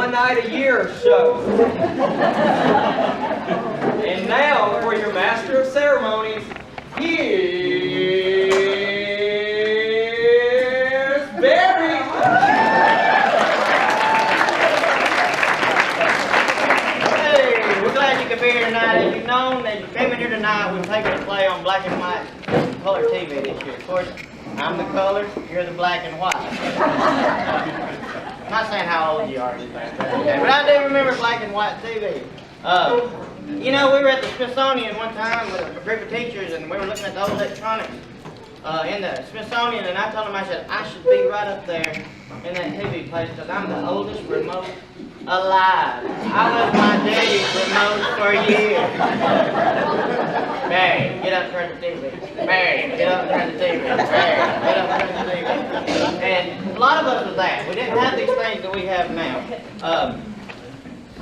one night a year or so. And now, for your master of ceremonies, here's Barry. Hey, we're glad you could be here tonight. As you've known, as you came in here tonight, we've taken a play on black and white color TV this year. Of course, I'm the color, you're the black and white. I'm not saying how old you are, but I do remember black and white TV. You know, we were at the Smithsonian one time with a group of teachers, and we were looking at the old electronics in the Smithsonian, and I told them, I said, I should be right up there in that TV place because I'm the oldest remote alive. I was my daddy's remote for years. Barry, get up and turn the TV. Barry, get up and turn the TV. Barry, get up and turn the TV. And a lot of us was that. We didn't have these things that we have now.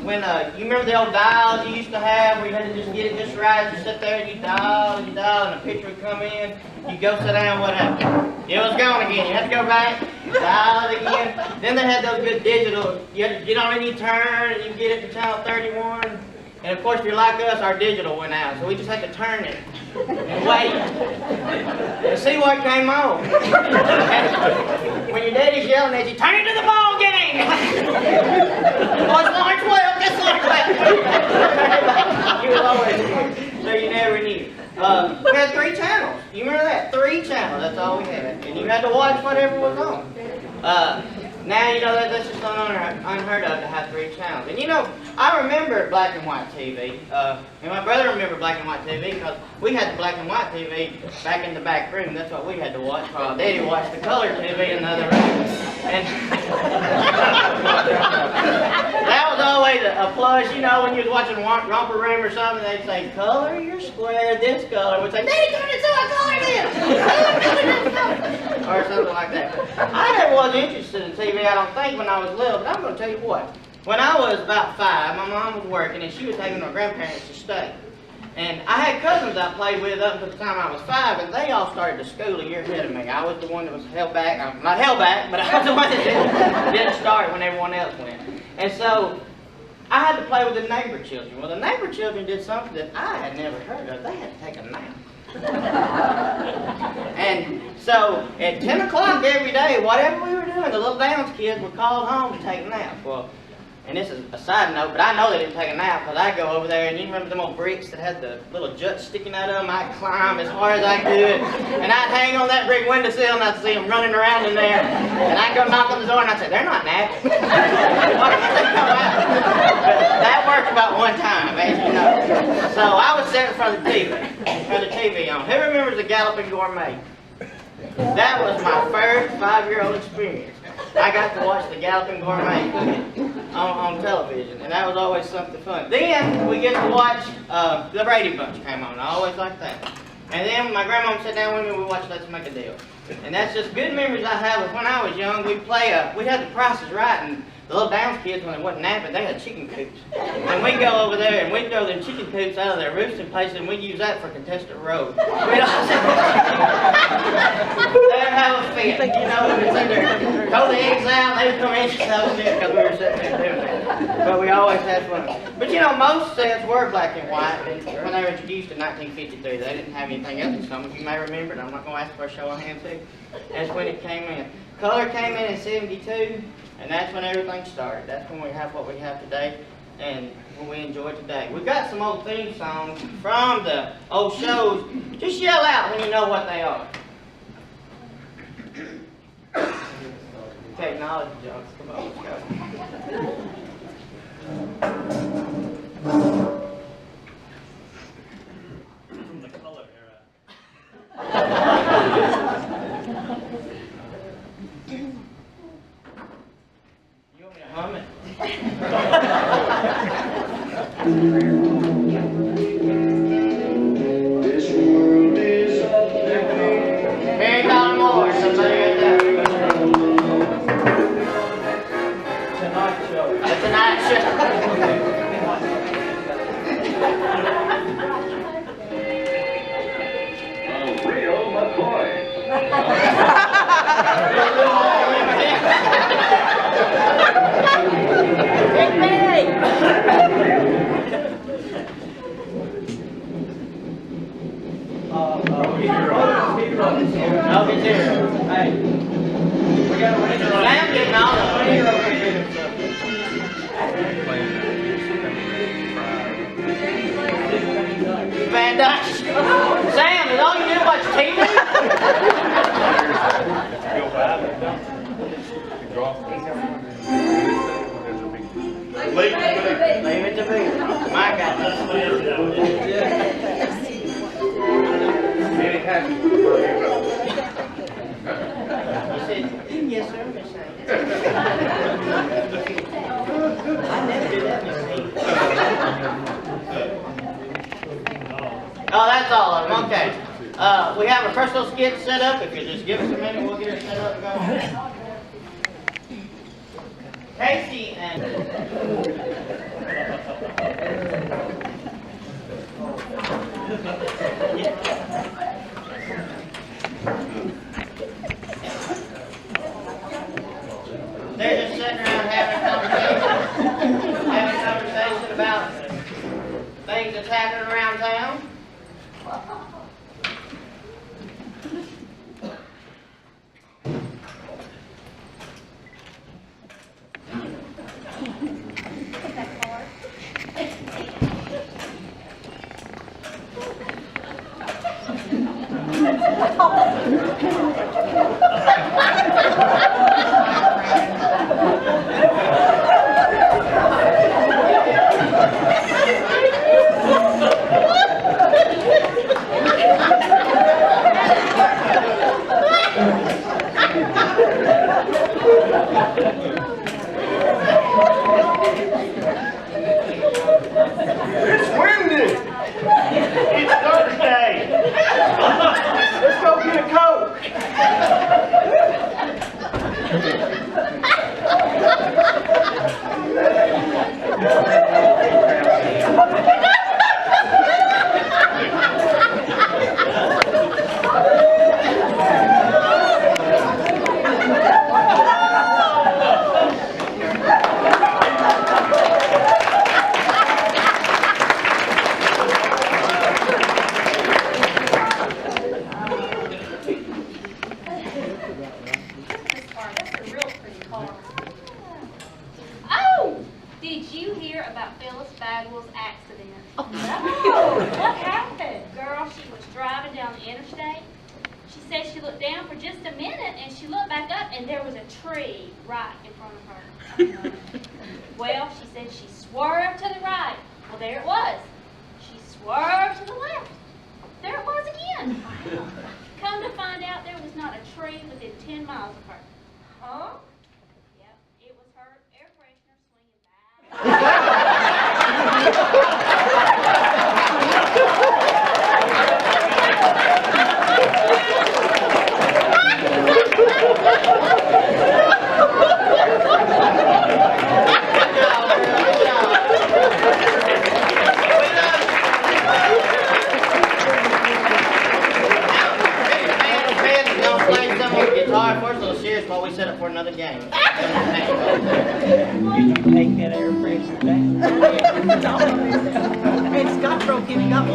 When you remember the old dials you used to have where you had to just get it just right, you sit there and you dial, and a picture would come in, you go sit down, what happened? It was gone again. You had to go back, dial it again. Then they had those good digital, you had to get on and you turn, and you get it to channel 31. And of course, if you're like us, our digital went out, so we just had to turn it and wait and see what came on. And when your daddy's yelling at you, turn it to the ball game! What's Lawrence 12? That's Lawrence 12! You was always here, so you never knew. We had 3 channels. You remember that? 3 channels, that's all we had. And you had to watch whatever was on. Now, you know, that's just unheard of to have 3 channels. And you know, I remember black and white TV, and my brother remembered black and white TV because we had the black and white TV back in the back room. That's what we had to watch while Daddy watched the color TV in the other room. And that was always a plus, you know, when you was watching Romper Room or something, they'd say, color your square this color. We'd say, Daddy, turn it so I color this! Or something like that. I never was interested in TV, I don't think, when I was little, but I'm going to tell you what. When I was about 5, my mom was working and she was taking her grandparents to stay. And I had cousins I played with up until the time I was 5, and they all started to school a year ahead of me. I was the one that was held back, not held back, but I was the one that didn't start when everyone else went. And so, I had to play with the neighbor children. Well, the neighbor children did something that I had never heard of. They had to take a nap. And so, at 10 o'clock every day, whatever we were doing, the little Downs kids were called home to take naps. Well, and this is a side note, but I know they didn't take a nap because I'd go over there, and you remember them old bricks that had the little juts sticking out of them? I'd climb as hard as I could, and I'd hang on that brick windowsill, and I'd see them running around in there, and I'd go knock on the door, and I'd say, they're not napping. Why can't they come out? But that worked about one time, as you know. So I was sitting in front of the TV, on. Who remembers the Galloping Gourmet? That was my first 5-year-old experience. I got to watch the Galloping Gourmet on television, and that was always something fun. Then we get to watch the Brady Bunch came on. I always liked that. And then my grandma sat down with me and we watched Let's Make a Deal. And that's just good memories I have of when I was young. We had the Prices Right, and the little Downs kids, when they wasn't napping, they had chicken coops. And we'd go over there and we'd throw them chicken coops out of their roosting places, and we'd use that for contestant road. They'd have a fit, you know, we'd sit there, throw the eggs out, they'd come in and so fit because we were sitting there doing that. But we always had fun. But you know, most sets were black and white, and when they were introduced in 1953, they didn't have anything else. And some of you may remember it, I'm not going to ask for a show of hands too. That's when it came in. Color came in 72. And that's when everything started. That's when we have what we have today and what we enjoy today. We've got some old theme songs from the old shows. Just yell out when you know what they are. Technology jokes. Come on, let's go. From the color era. Hum it. This world is a Mary Tyler Moore, somebody right there. Tonight Show. The Tonight Show. No zero. Hey. We got a winner. Sam getting all the Van Dyke. Sam, is all you do watch TV? Leave it to me. My God. Very happy. You said, yes, sir, Miss Sam. I never do that, Miss Sam. Oh, that's all of them. Okay. We have our first little skit set up. If you just give us a minute, we'll get it set up and go. Casey and they're just sitting around having a conversation about things that's happening around town. It's windy. It's Thursday. Let's go get a Coke. Oh! Did you hear about Phyllis Bagwell's accident? Oh, no! What happened? Girl, she was driving down the interstate. She said she looked down for just a minute and she looked back up and there was a tree right in front of her. Well, she said she swerved to the right. Well, there it was. She swerved to the left. There it was again. Come to find out there was not a tree within 10 miles of her. Huh? Yep, it was her air freshener swinging Guitar for us, a little serious while we set up for another game. Did you take that air freshener back? Hey, Scott broke in and got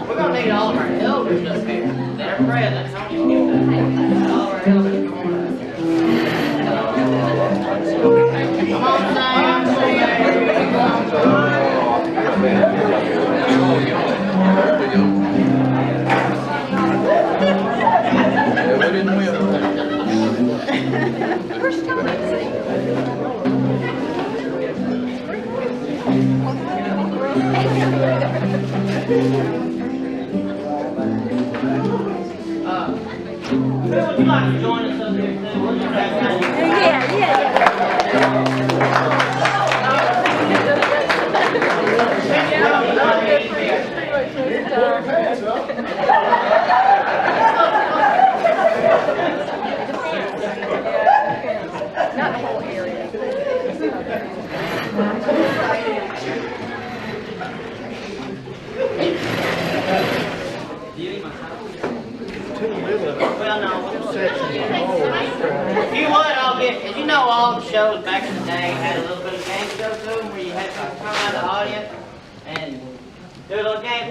We're gonna need all of our elders up here. They're present. How many people? All of our elders, come on up. Come on, Sam. Would you like to join us up here too? Yeah.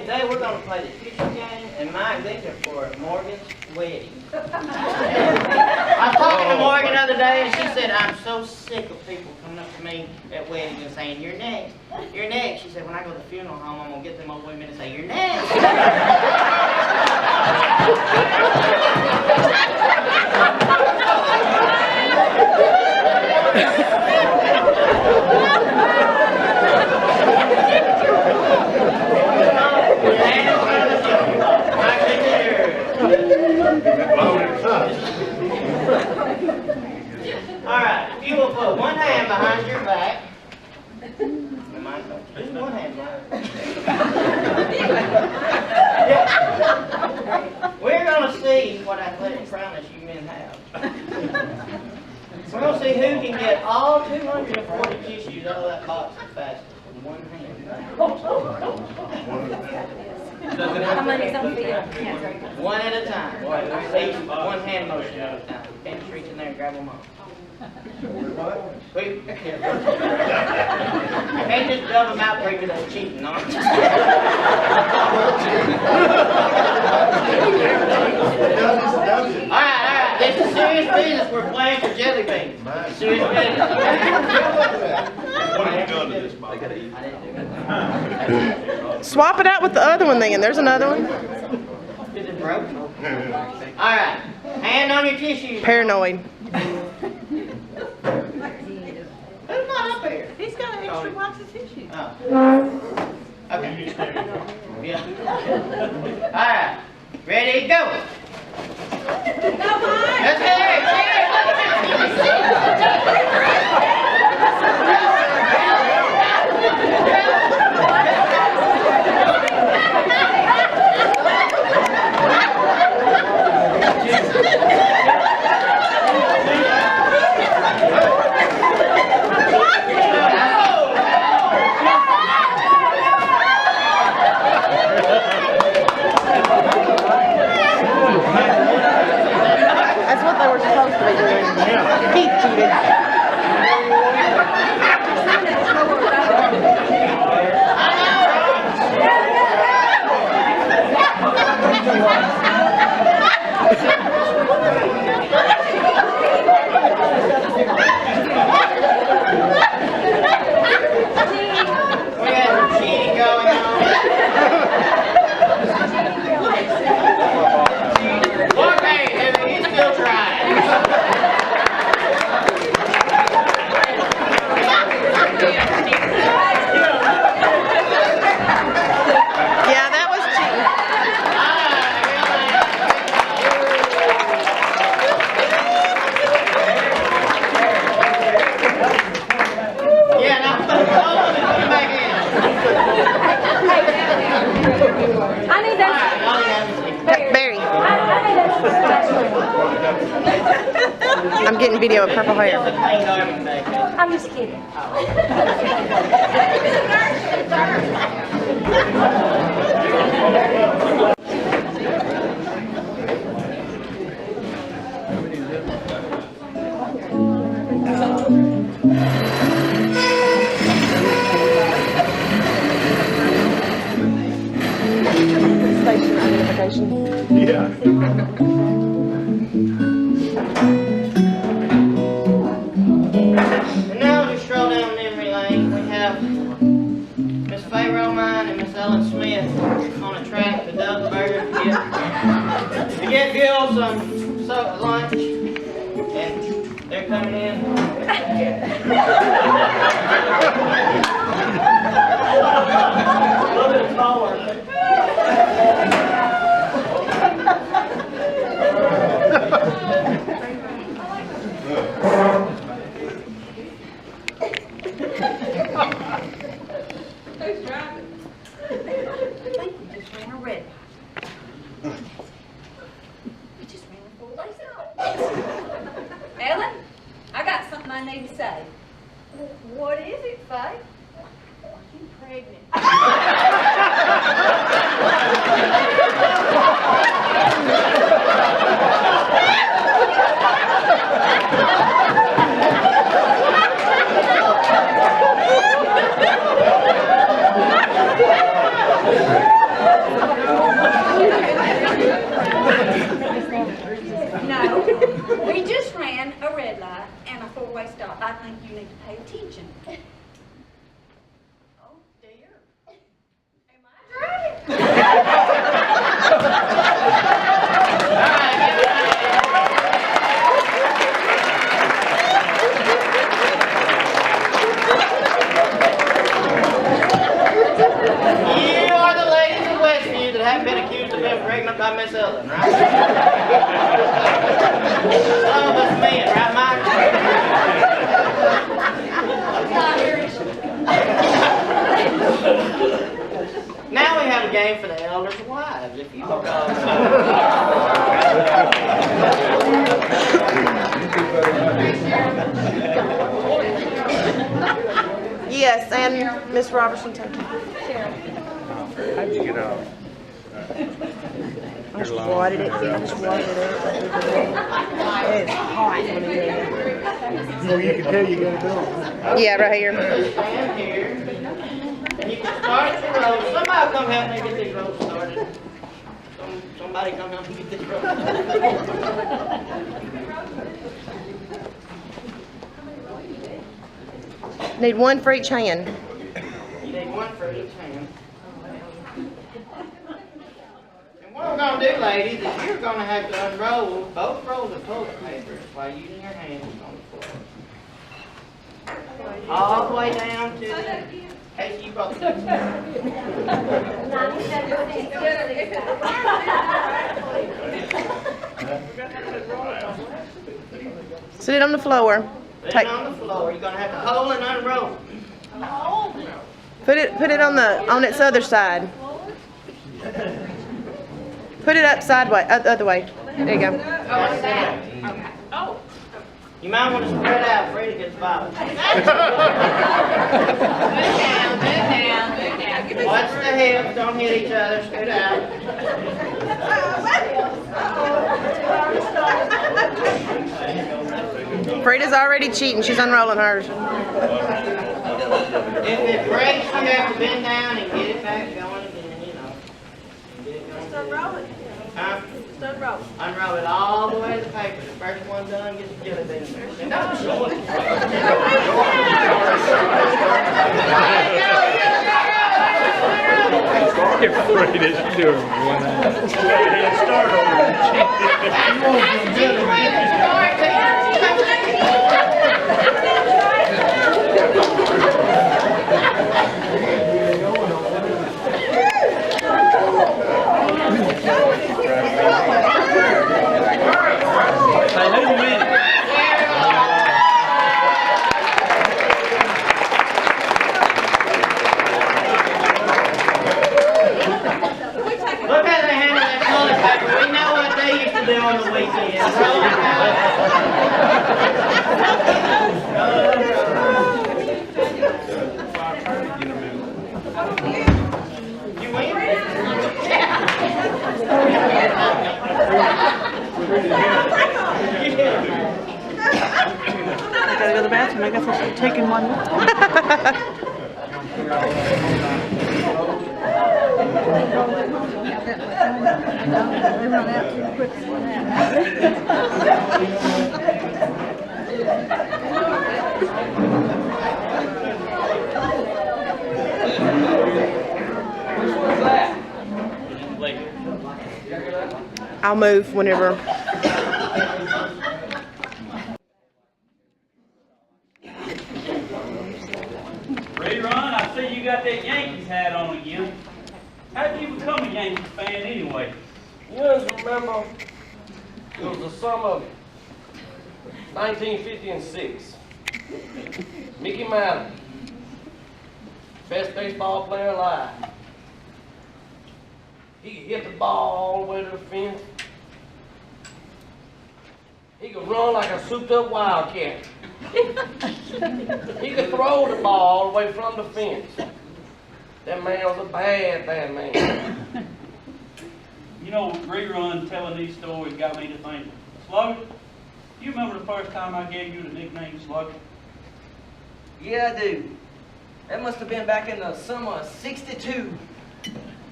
today we're going to play the tissue game, and my executive for Morgan's wedding. I was talking to Morgan the other day, and she said, I'm so sick of people coming up to me at weddings and saying, you're next, you're next. She said, when I go to the funeral home, I'm going to get them old women and say, you're next. Alright, if you will put one hand behind your back. Just one hand behind. We're going to see what athletic prowess you men have. We're going to see who can get all 240 tissues out of that box the fastest with one hand. How many's on video? One at a time. Each one hand motion at a time. You can't just reach in there and grab them all. Wait. You can't just dub them out for you that's cheating, no? Alright. This is serious business. We're playing for jelly beans. Serious business. What have you done to this, Bob? Swap it out with the other one then. There's another one. Is it broken? Alright. Hand on your tissues. Paranoid. Who's not up here? He's got an extra box of tissue. Oh. Okay. Yeah. Alright. Ready, go. Let's hear it. That's what they were supposed to be doing. Keith cheated. We got some cheating going on. Okay, he's still trying. Yeah, that was cheating. Yeah, now put it back in. I need that. Barry, I need that. I'm getting video of purple hair. I'm just kidding. Station identification. Yeah. And now we stroll down memory lane. We have Miss Faye Romine and Miss Ellen Smith on a track to Doug Burger to get Bill some lunch. And they're coming in. A little bit taller. Who's driving? I think we just ran a red light. We just ran a full lace out. Ellen, I got something I need to say. What is it, Faye? Are you pregnant? by Miss Ellen, right? Some of us men, right, Mike? Now we have a game for the elders' wives, if you will go. Yes, and Miss Robertson too. How'd you get off? I just watered it. I just watered it. It's hot when you do it. Well, you can tell you got it on. Yeah, right here. Stand here. And you can start the roll. Somebody come help me get these rolls started. Somebody come help me get these rolls started. Need one for each hand. You need one for each hand. And what we're going to do, ladies, is you're going to have to unroll both rolls of toilet paper while using your hands on the floor. All the way down to the... Casey, you brought the... Sit it on the floor. Put it on the floor. You're going to have to hold and unroll. Put it on its other side. Put it up sideways, other way. There you go. You might want to spread out. Freddie gets violent. Watch the hips. Don't hit each other. Spread out. Frida's already cheating. She's unrolling hers. If it breaks, you have to bend down and get it back going again, you know. Get it going. Start rolling. Huh? Start rolling. Unroll it all the way to the paper. The first one done gets the jelly bean in there. And don't show it. You're afraid it's doing one eye. Start over. Get ready to start, Look how they handle that toilet paper. We know what they used to do on the weekends. You win? I gotta go to the bathroom. I guess I should have taken one. I'll move whenever. Ray Ron, I see you got that Yankees hat on again. How did you become a Yankees fan anyway? You guys remember, it was the summer of 1956. Mickey Mantle, best baseball player alive. He could hit the ball all the way to the fence. He could run like a souped-up wildcat. He could throw the ball all the way from the fence. That man was a bad, bad man. You know, Rerun telling these stories got me to think. Slugger, you remember the first time I gave you the nickname Slugger? Yeah, I do. That must have been back in the summer of '62.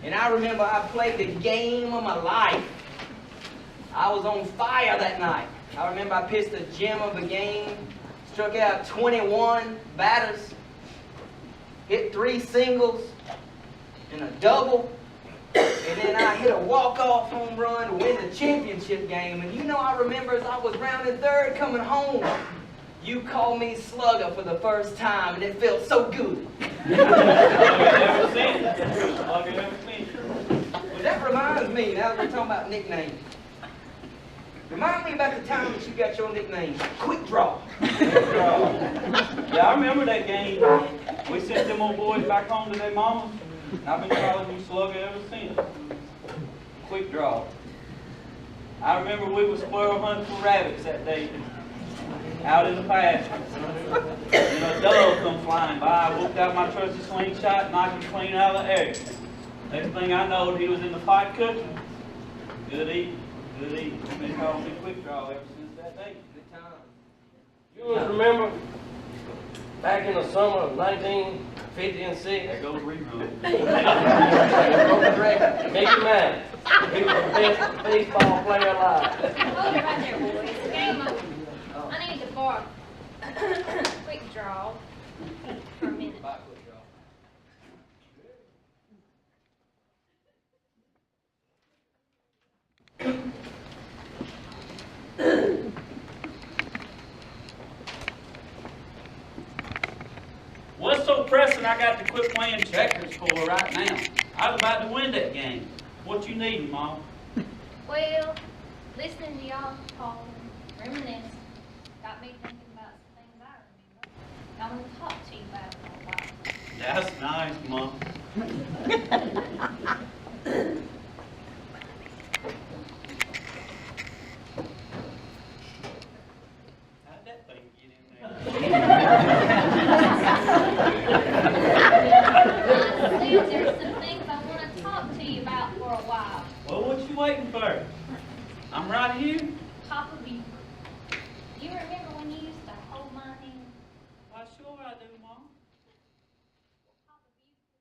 And I remember I played the game of my life. I was on fire that night. I remember I pitched the gem of the game, struck out 21 batters, hit 3 singles and a double, and then I hit a walk-off home run to win the championship game. And you know, I remember as I was rounding third coming home, you called me Slugger for the first time, and it felt so good. Slugger never seen it. Slugger never seen it. Well, that reminds me, now that we're talking about nicknames. Remind me about the time that you got your nickname, Quick Draw. Yeah, I remember that game. We sent them old boys back home to their mamas, and I've been calling you Slugger ever since. Quick Draw. I remember we were squirrel hunting for rabbits that day, out in the pasture. And a dove come flying by. I whipped out my trusty slingshot, knocked him clean out of the air. Next thing I know, he was in the pot cooking. Good eating. Good eating. We've been calling me Quick Draw ever since that day. Good time. You always remember back in the summer of 1956? There goes rerun. Mickey Mouse. He was the best baseball player alive. Hold it right there, boys. Game over. I need to borrow quick draw for a minute. What's so pressing I got to quit playing checkers for right now? I was about to win that game. What you need, Mom? Well, listening to y'all talk and reminiscing got me thinking about some things I remember. I want to talk to you about it for a while. That's nice, Mom. How'd that thing get in there? There's some things I want to talk to you about for a while. Well, what you waiting for? I'm right here. Papa Beaver. You remember when you used to hold my hand? Why, sure I do, Mom. Papa Beaver,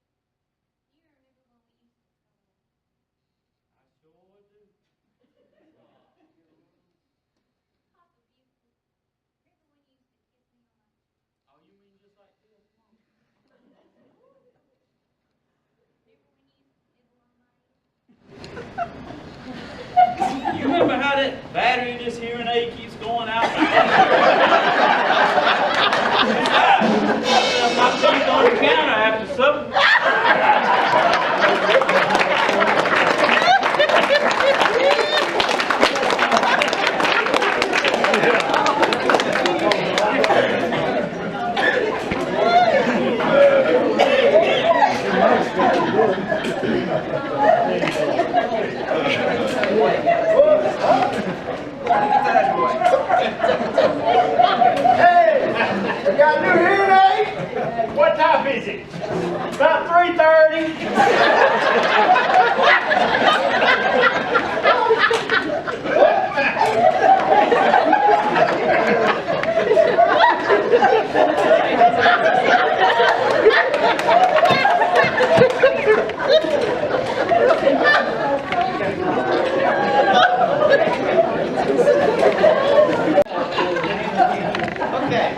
you remember when we used to I sure do. Papa Beaver, remember when you used to kiss me on my cheek? Oh, you mean just like this, Mom? Remember when you used to nibble on my ear? You remember how that battery in this hearing aid keeps going out? My teeth on the counter after supper. Hey, you got a new hearing aid? What time is it? About 3:30. Okay.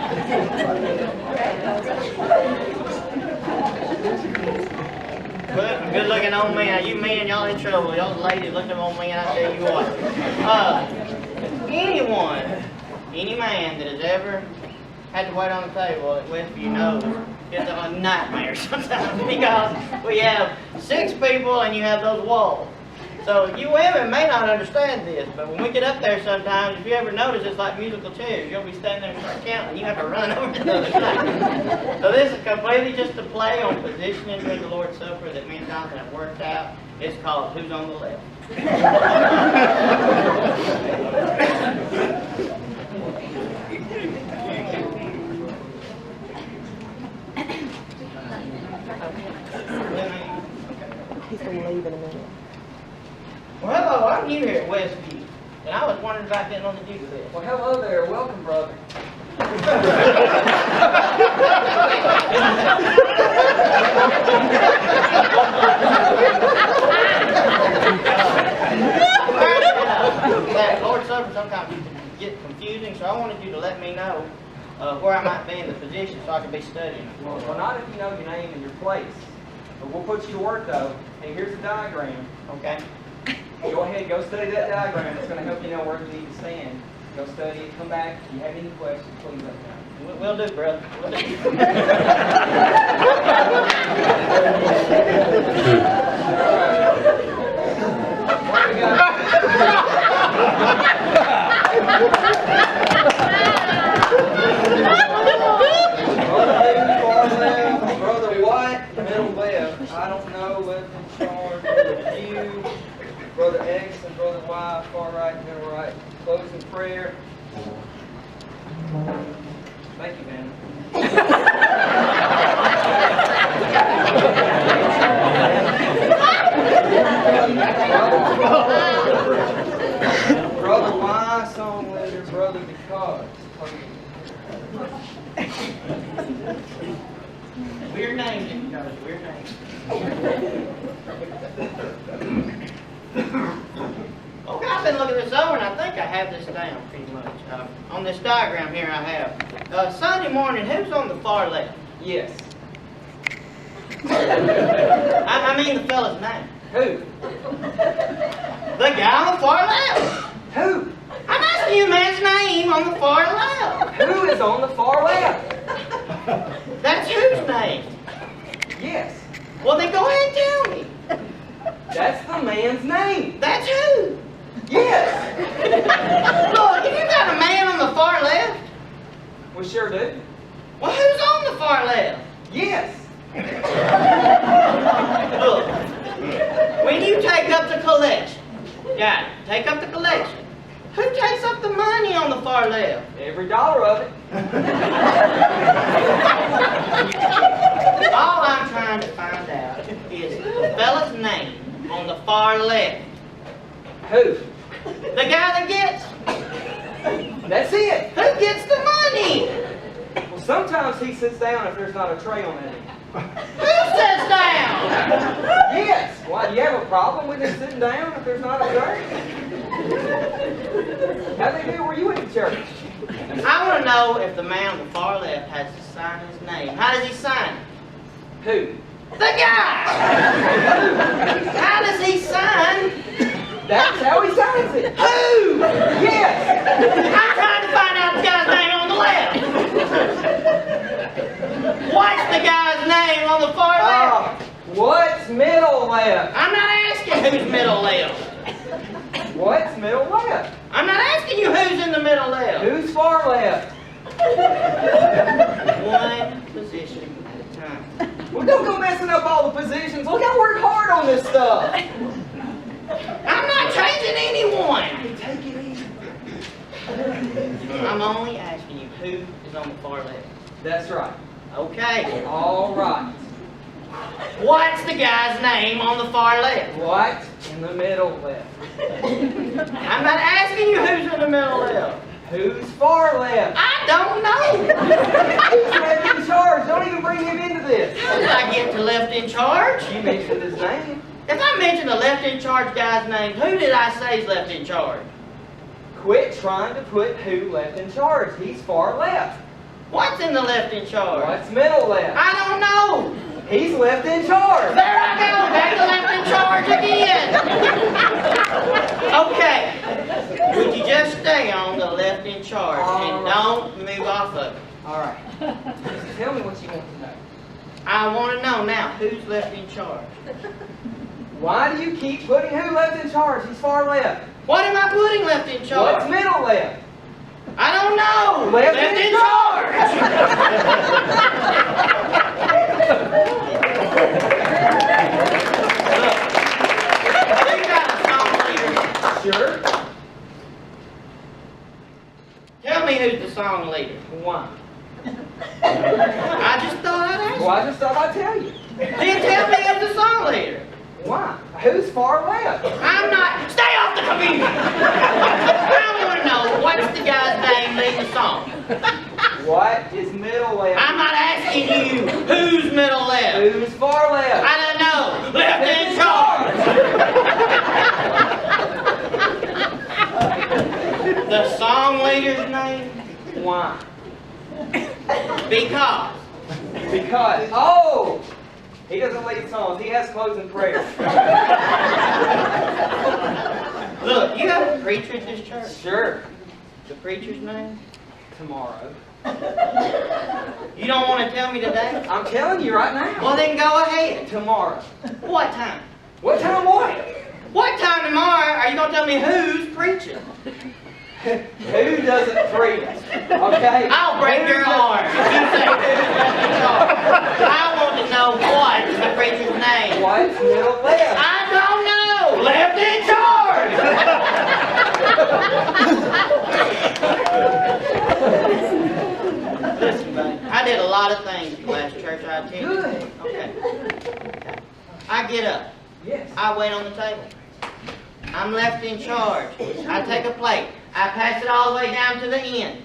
Good looking on me. Now you men, y'all in trouble. Y'all ladies looking on me, and I tell you what. Any man that has ever had to wait on the table at Westview knows it's a nightmare sometimes because we have 6 people and you have those walls. So you women may not understand this, but when we get up there sometimes, if you ever notice, it's like musical chairs. You'll be standing there and start counting, and you have to run over to the other side. So this is completely just a play on positioning during the Lord's Supper that me and Jonathan have worked out. It's called Who's on the Left. He's going to leave in a minute. Well, hello, I'm new here at Westview, and I was wondering about getting on the jig list. Well, hello there. Welcome, brother. That Lord's Supper sometimes can get confusing, so I wanted you to let me know where I might be in the position so I could be studying. Well, not if you know your name and your place. But we'll put you to work, though. Hey, here's the diagram. Okay? Go ahead, go study that diagram. It's going to help you know where you need to stand. Go study it. Come back. If you have any questions, please let me know. We'll do, brother. We'll do. What we got? No, left in charge. Brother Hugh, Brother X, and Brother Y, far right, middle right. Closing prayer. Thank you, man. Brother Y, song leader, Brother Because. Weird name, guys. Weird name. Okay, I've been looking this over, and I think I have this down pretty much. On this diagram here, I have Sunday morning. Who's on the far left? Yes. I mean the fella's name. Who? The guy on the far left. Who? I'm asking you a man's name on the far left. Who is on the far left? That's whose name? Yes. Well, then go ahead and tell me. That's the man's name. That's who? Yes. Look, if you got a man on the far left, We sure do. well, who's on the far left? Yes. Look, when you take up the collection, got it, take up the collection, who takes up the money on the far left? Every dollar of it. All I'm trying to find out is the fella's name on the far left. Who? The guy that gets, That's it. who gets the money? Well, sometimes he sits down if there's not a tray on it. Who sits down? Yes. Why, do you have a problem with him sitting down if there's not a tray? How they do where you went to church? I want to know if the man on the far left has to sign his name. How does he sign it? Who? The guy! How does he sign? That's how he signs it. Who? Yes. I'm trying to find out the guy's name on the left. What's the guy's name on the far left? What's middle left? I'm not asking who's middle left. What's middle left? I'm not asking you who's in the middle left. Who's far left? One position at a time. Well, don't go messing up all the positions. Look, I work hard on this stuff. I'm not changing anyone. Take it easy. I'm only asking you who is on the far left. That's right. Okay. All right. What's the guy's name on the far left? What in the middle left? I'm not asking you who's in the middle left. Who's far left? I don't know. Who's left in charge? Don't even bring him into this. How did I get to left in charge? You mentioned his name. If I mention the left in charge guy's name, who did I say is left in charge? Quit trying to put who left in charge. He's far left. What's in the left in charge? What's middle left? I don't know. He's left in charge. There I go, back to left in charge again. Okay. Would you just stay on the left in charge and don't move off of it? All right. Just tell me what you want to know. I want to know now who's left in charge. Why do you keep putting who left in charge? He's far left. What am I putting left in charge? What's middle left? I don't know. Left in charge. Sure. Tell me who's the song leader. Why? I just thought I'd ask. Well, I just thought I'd tell you. Then tell me who's the song leader. Why? Who's far left? I'm not. Stay off the computer. I want to know what's the guy's name leading the song. What is middle left? I'm not asking you who's middle left. Who's far left? I don't know. Left in charge. The song leader's name? Why? Because. Because. Oh! He doesn't lead songs. He has closing prayer. Look, you have a preacher at this church? Sure. The preacher's name? Tomorrow. You don't want to tell me today? I'm telling you right now. Well, then go ahead. Tomorrow. What time? What time what? What time tomorrow are you going to tell me who's preaching? Who doesn't preach? Okay? I'll break your arm if you say who's left in charge. I want to know what's the preacher's name. What's middle left? I don't know. Left in charge. Listen, buddy. I did a lot of things at the last church I attended. Good. Okay. I get up. Yes. I wait on the table. I'm left in charge. I take a plate. I pass it all the way down to the end.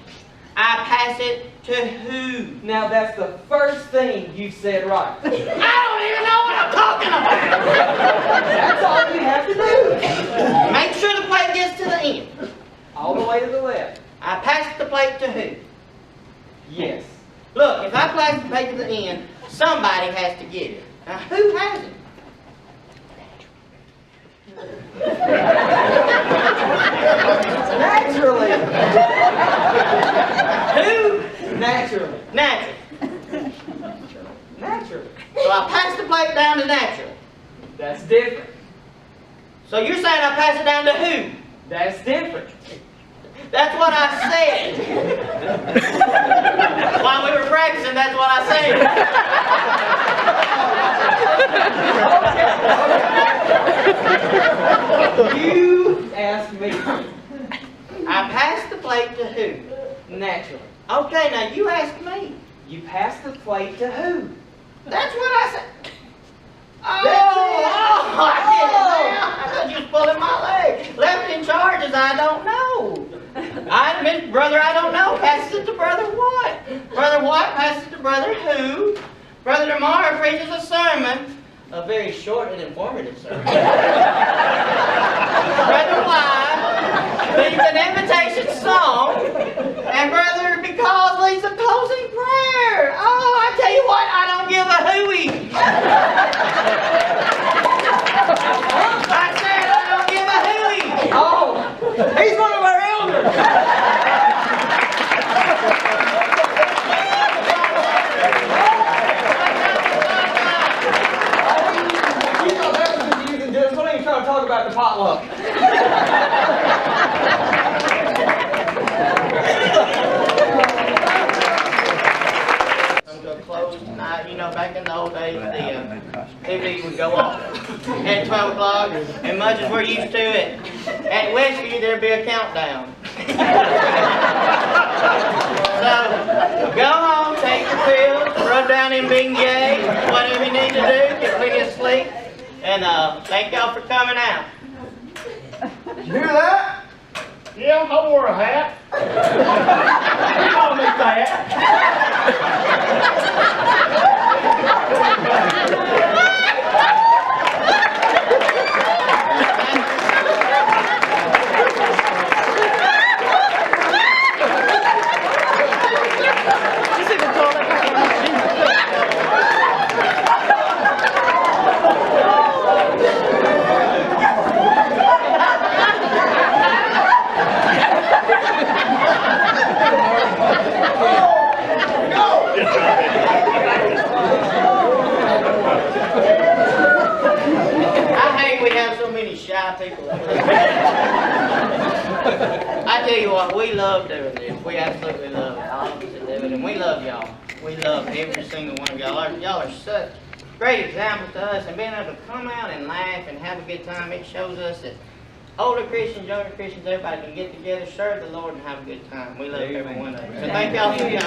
I pass it to who? Now that's the first thing you said right. I don't even know what I'm talking about. That's all you have to do. Make sure the plate gets to the end. All the way to the left. I pass the plate to who? Yes. Look, if I pass the plate to the end, somebody has to get it. Now, who has it? Naturally. Who? Naturally. Natural. Naturally. So I pass the plate down to natural. That's different. So you're saying I pass it down to who? That's different. That's what I said. While we were practicing, that's what I said. You asked me. I passed the plate to who? Naturally. Okay, now you ask me. You passed the plate to who? That's what I said. Oh, That's it. I get it now. I thought you was pulling my leg. Left in charge is I don't know. I admit, brother, I don't know. Passes it to brother what? Brother what passes it to brother who? Brother tomorrow preaches a sermon, a very short and informative sermon. Brother White leads an invitation song, and brother because leads a closing prayer. Oh, I tell you what, I don't give a hooey. I said I don't give a hooey. Oh, he's one of our elders. You know that was confusing. Just don't even try to talk about the potluck. I'm going to close tonight. You know, back in the old days, the TV would go off at 12 o'clock, and much as we're used to it, at Westview there'd be a countdown. So, go home, take your pills, rub down in Bengay, whatever you need to do, get plenty of sleep, and thank y'all for coming out. You hear that? Yeah, I wore a hat. You call me fat. People. I tell you what, we love doing this. We absolutely love it. All of us that do it, and we love y'all. We love every single one of y'all. Y'all are such great examples to us, and being able to come out and laugh and have a good time, it shows us that older Christians, younger Christians, everybody can get together, serve the Lord, and have a good time. We love every one of you. So thank y'all for coming.